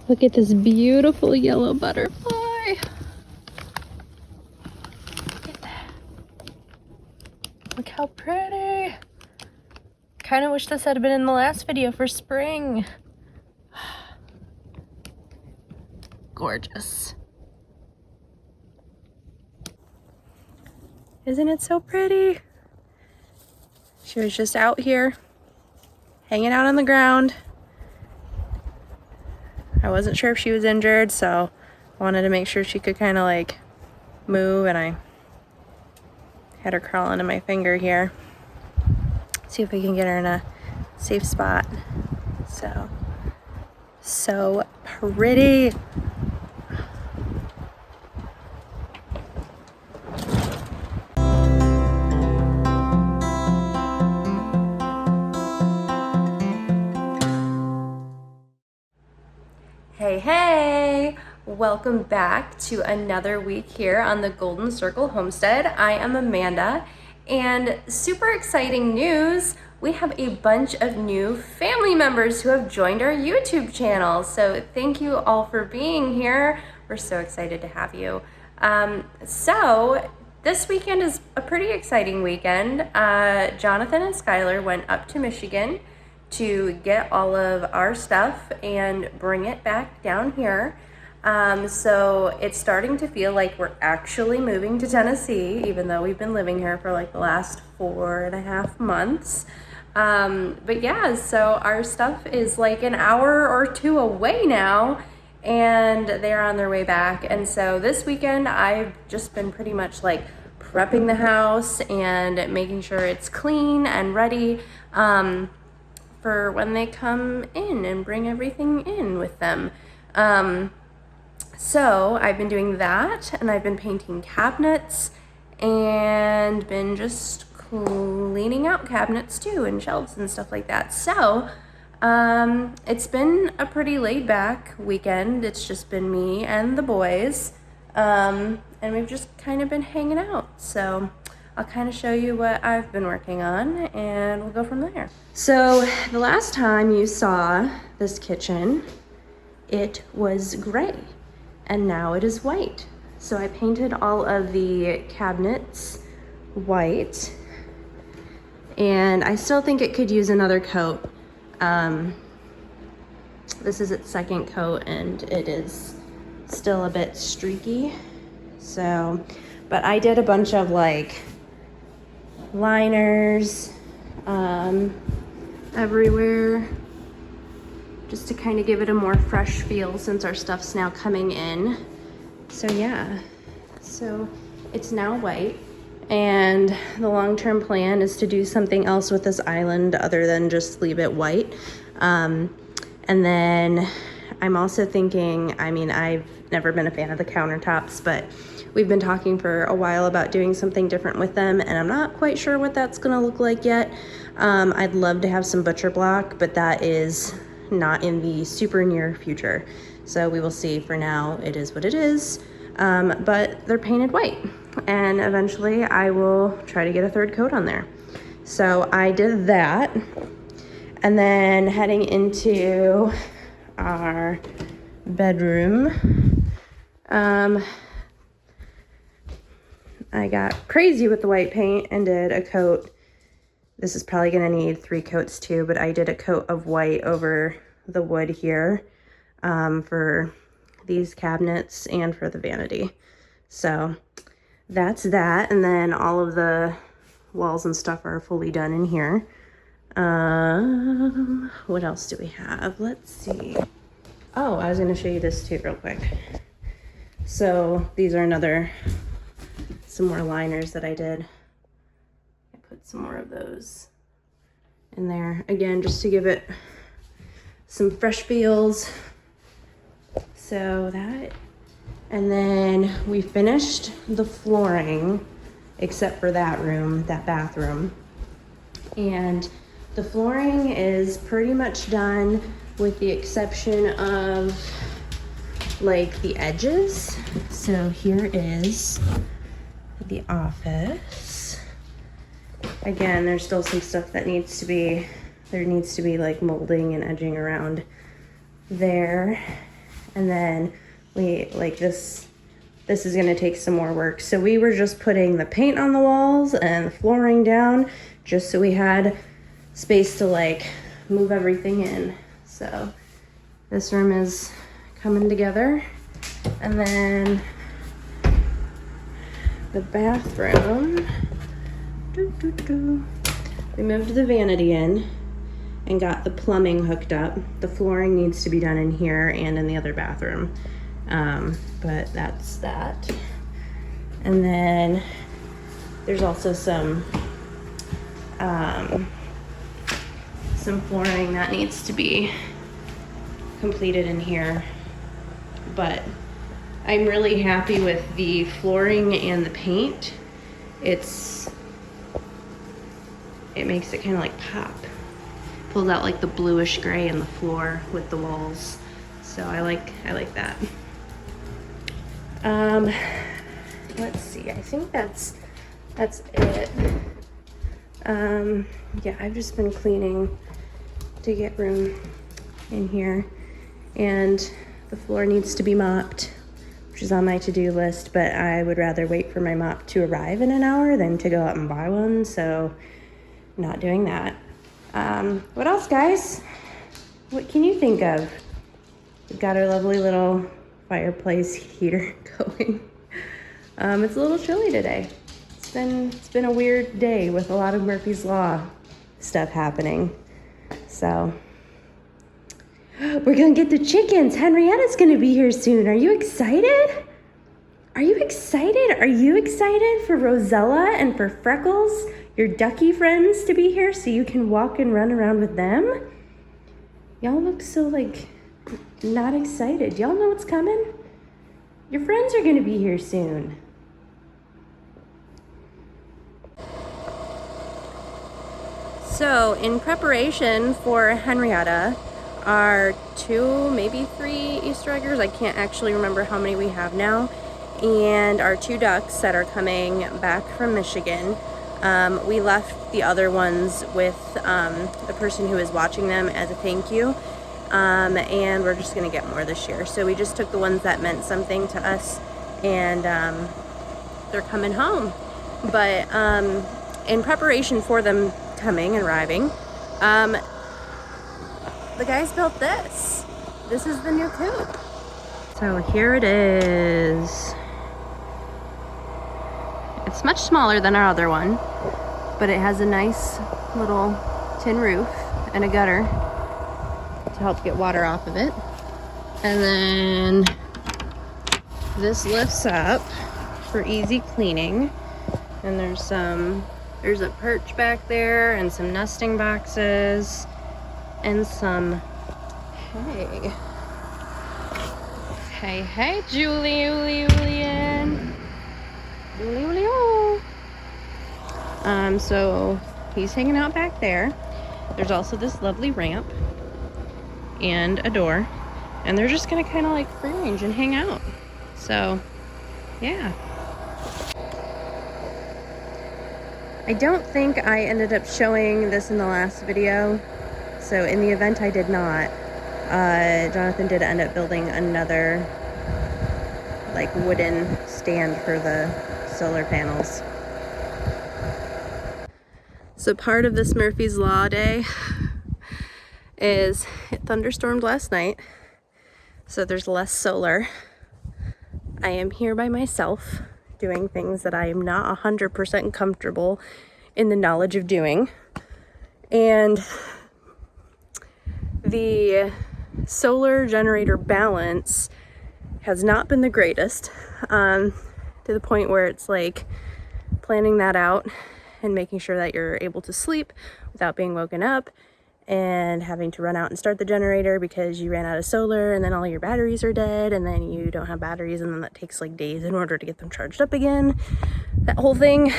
Look at this beautiful yellow butterfly. Look how pretty. Kind of wish this had been in the last video for spring. Gorgeous. Isn't it so pretty? She was just out here, hanging out on the ground. I wasn't sure if she was injured, so I wanted to make sure she could kind of like move, and I had her crawl into my finger here. See if we can get her in a safe spot. So pretty. Hey, welcome back to another week here on the Golden Circle Homestead. I am Amanda, and super exciting news. We have a bunch of new family members who have joined our YouTube channel. So thank you all for being here. We're so excited to have you. So this weekend is a pretty exciting weekend. Jonathan and Skylar went up to Michigan to get all of our stuff and bring it back down here. So it's starting to feel like we're actually moving to Tennessee, even though we've been living here for like the last 4.5 months. But yeah, so our stuff is like an hour or two away now, and they're on their way back. And so this weekend I've just been pretty much like prepping the house and making sure it's clean and ready for when they come in and bring everything in with them. So I've been doing that, and I've been painting cabinets and been just cleaning out cabinets too, and shelves and stuff like that. So it's been a pretty laid back weekend. It's just been me and the boys, and we've just kind of been hanging out. So I'll kind of show you what I've been working on, and we'll go from there. So the last time you saw this kitchen, it was gray, and now it is white. So I painted all of the cabinets white, and I still think it could use another coat. This is its second coat, and it is still a bit streaky. So, but I did a bunch of like liners everywhere, just to kind of give it a more fresh feel since our stuff's now coming in. So yeah, so it's now white, and the long-term plan is to do something else with this island other than just leave it white. And then I'm also thinking, I mean, I've never been a fan of the countertops, but we've been talking for a while about doing something different with them, and I'm not quite sure what that's gonna look like yet. I'd love to have some butcher block, but that is not in the super near future. So we will see. For now, it is what it is. But they're painted white, and eventually I will try to get a third coat on there. So I did that, and then heading into our bedroom, I got crazy with the white paint and did a coat. This is probably gonna need 3 coats too, but I did a coat of white over the wood here for these cabinets and for the vanity. So that's that, and then all of the walls and stuff are fully done in here. What else do we have? Let's see. Oh, I was gonna show you this too real quick. So these are some more liners that I did. I put some more of those in there, again, just to give it some fresh feels. So that, and then we finished the flooring, except for that room, that bathroom. And the flooring is pretty much done, with the exception of like the edges. So here is the office. Again, there's still some stuff that needs to be like molding and edging around there. And then this is gonna take some more work. So we were just putting the paint on the walls and the flooring down just so we had space to like move everything in. So this room is coming together. And then the bathroom, we moved the vanity in and got the plumbing hooked up. The flooring needs to be done in here and in the other bathroom. But that's that. And then there's also some flooring that needs to be completed in here. But I'm really happy with the flooring and the paint. It makes it kind of like pop. Pulls out like the bluish gray in the floor with the walls. So I like that. Let's see, I think that's it. Yeah, I've just been cleaning to get room in here, and the floor needs to be mopped, which is on my to-do list, but I would rather wait for my mop to arrive in an hour than to go out and buy one, so not doing that. What else, guys? What can you think of? We've got our lovely little fireplace heater going. It's a little chilly today. It's been a weird day with a lot of Murphy's Law stuff happening. So we're gonna get the chickens. Henrietta's gonna be here soon. Are you excited? Are you excited? Are you excited for Rosella and for Freckles, your ducky friends, to be here so you can walk and run around with them? Y'all look so like not excited. Y'all know what's coming? Your friends are gonna be here soon. So in preparation for Henrietta, our 2, maybe 3 Easter eggers, I can't actually remember how many we have now, and our 2 ducks that are coming back from Michigan. We left the other ones with the person who is watching them as a thank you, and we're just gonna get more this year. So we just took the ones that meant something to us, and they're coming home. But in preparation for them coming and arriving, the guys built this. This is the new coop. So here it is. It's much smaller than our other one, but it has a nice little tin roof and a gutter to help get water off of it. And then this lifts up for easy cleaning. And there's a perch back there and some nesting boxes and some hey Julian. So he's hanging out back there. There's also this lovely ramp and a door, and they're just gonna kind of like free range and hang out. So yeah. I don't think I ended up showing this in the last video. So in the event I did not, Jonathan did end up building another like wooden stand for the solar panels. So part of this Murphy's Law day is it thunderstormed last night, so there's less solar. I am here by myself doing things that I am not 100% comfortable in the knowledge of doing. And the solar generator balance has not been the greatest, to the point where it's like planning that out and making sure that you're able to sleep without being woken up, and having to run out and start the generator because you ran out of solar, and then all your batteries are dead, and then you don't have batteries, and then that takes like days in order to get them charged up again. That whole thing,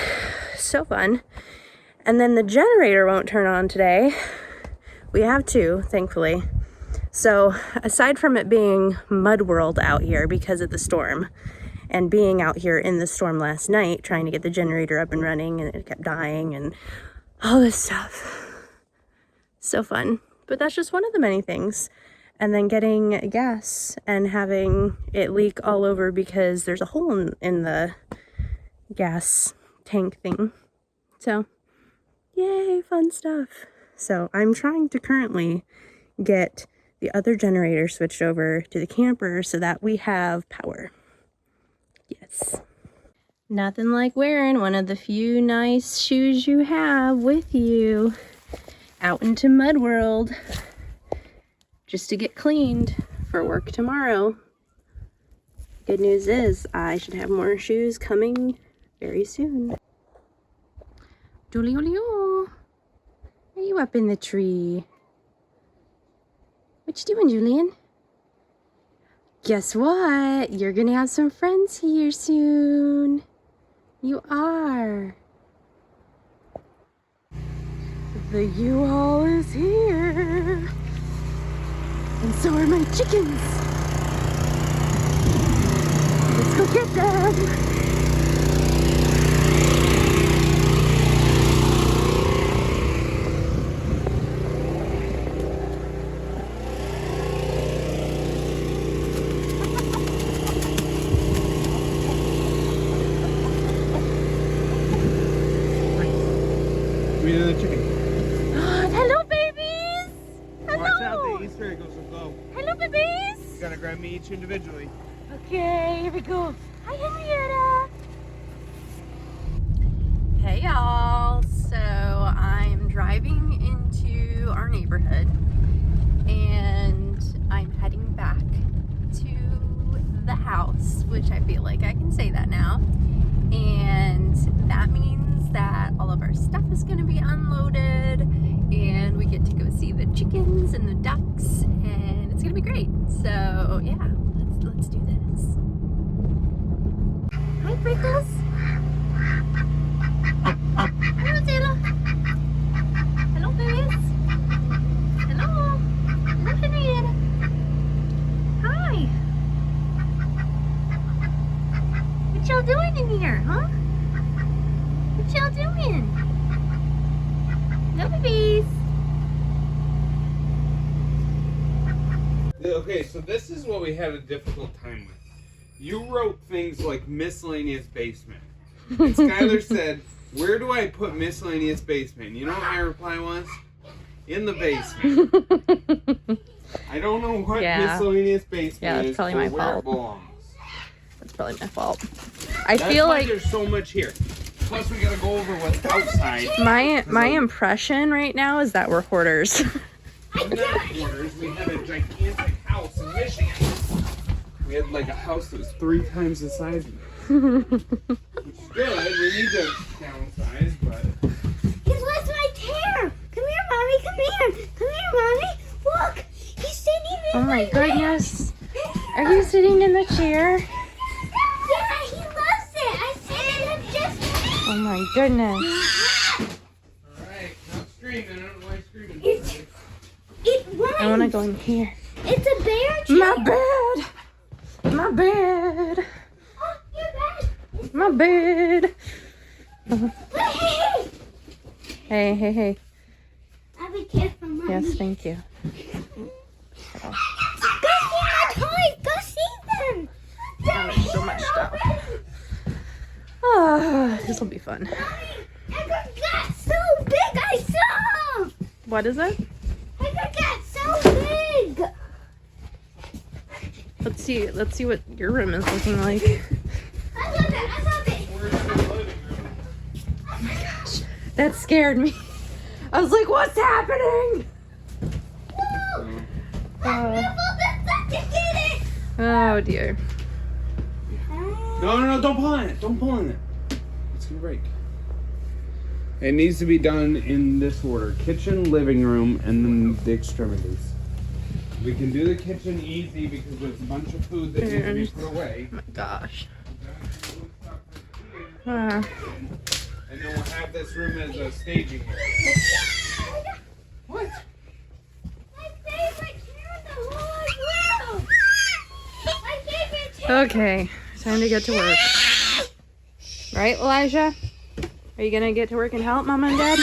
so fun. And then the generator won't turn on today. We have 2, thankfully. So aside from it being mud world out here because of the storm, and being out here in the storm last night trying to get the generator up and running, and it kept dying and all this stuff. So fun. But that's just one of the many things. and then getting gas and having it leak all over because there's a hole in the gas tank thing. So, yay, fun stuff. So I'm trying to currently get the other generator switched over to the camper so that we have power. Yes. Nothing like wearing one of the few nice shoes you have with you out into Mud World just to get cleaned for work tomorrow. Good news is I should have more shoes coming very soon. Julio, are you up in the tree? What you doing, Julian? Guess what? You're gonna have some friends here soon. You are. The U-Haul is here. And so are my chickens. Let's go get them. Hello, babies! Hello! Watch out, the Easter eggs will go. Hello, babies! You gotta grab me each individually. Okay, here we go. Hi, Henrietta! Hey, y'all. So, I'm driving into our neighborhood, and I'm heading back to the house, which I feel like I can say that now. And that means that all of our stuff is going to be unloaded, and we get to go see the chickens and the ducks, and it's going to be great. So yeah, let's do this. Hi, Prickles. Hello, Taylor. Hello, babies. Hello. Hello, Henrietta. Hi. What y'all doing in here, huh? What y'all doing? No babies. Okay, so this is what we had a difficult time with. You wrote things like miscellaneous basement. And Skylar said, where do I put miscellaneous basement? You know what my reply was? In the basement. I don't know what miscellaneous basement is probably or my where fault. it belongs. That's probably my fault. I That's feel why like there's so much here. Plus we gotta go over what's outside. my impression right now is that we're hoarders. We're not hoarders. We had a gigantic house in Michigan. We had like a house that was 3 times the size of it. Which is good. We need to downsize, but... He's lost my hair. Come here, mommy. Come here. Come here, mommy. Look. He's sitting in Oh my goodness. Are you sitting in the chair? Yeah, he loves it. I said him just. Oh my goodness. Alright, not screaming. I don't know why screaming. It's one. I want to go in here. It's a bear chair. My bed. My bed. Oh, your bed. My bed. Hey. Hey, hey, hey. I'll be careful, mommy. Yes, thank you. Go see my toys. Go see them. There's so much stuff. Oh, this will be fun. I got so big. I saw. What is it? I got so big. Let's see what your room is looking like. I love it. I love it. Where's the living room? Oh my gosh, that scared me. I was like, what's happening? Oh dear. No, don't pull on it. Don't pull on it. It's gonna break. It needs to be done in this order. Kitchen, living room, and then the extremities. We can do the kitchen easy because there's a bunch of food that needs to be put away. Oh my gosh. And then we'll have this room as a staging area. What? My favorite chair in the whole world. My favorite chair. Okay, time to get to work. Right, Elijah? Are you gonna get to work and help Mom and Dad?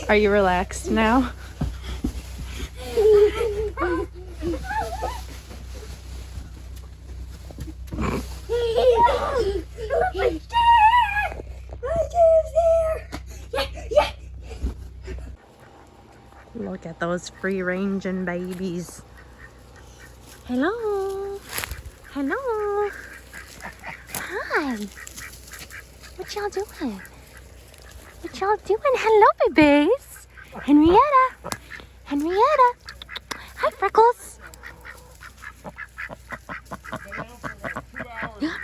Are you relaxed now? Look at those free-ranging babies. Hello. Hello. Hi. What y'all doing? What y'all doing? Hello, babies. Henrietta. Henrietta. Hi, Freckles.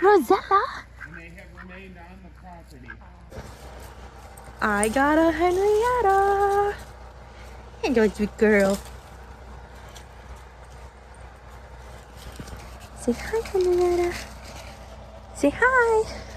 Rosella. And they have remained on the property. I got a Henrietta. Hello, sweet girl. Say hi, Henrietta. Say hi.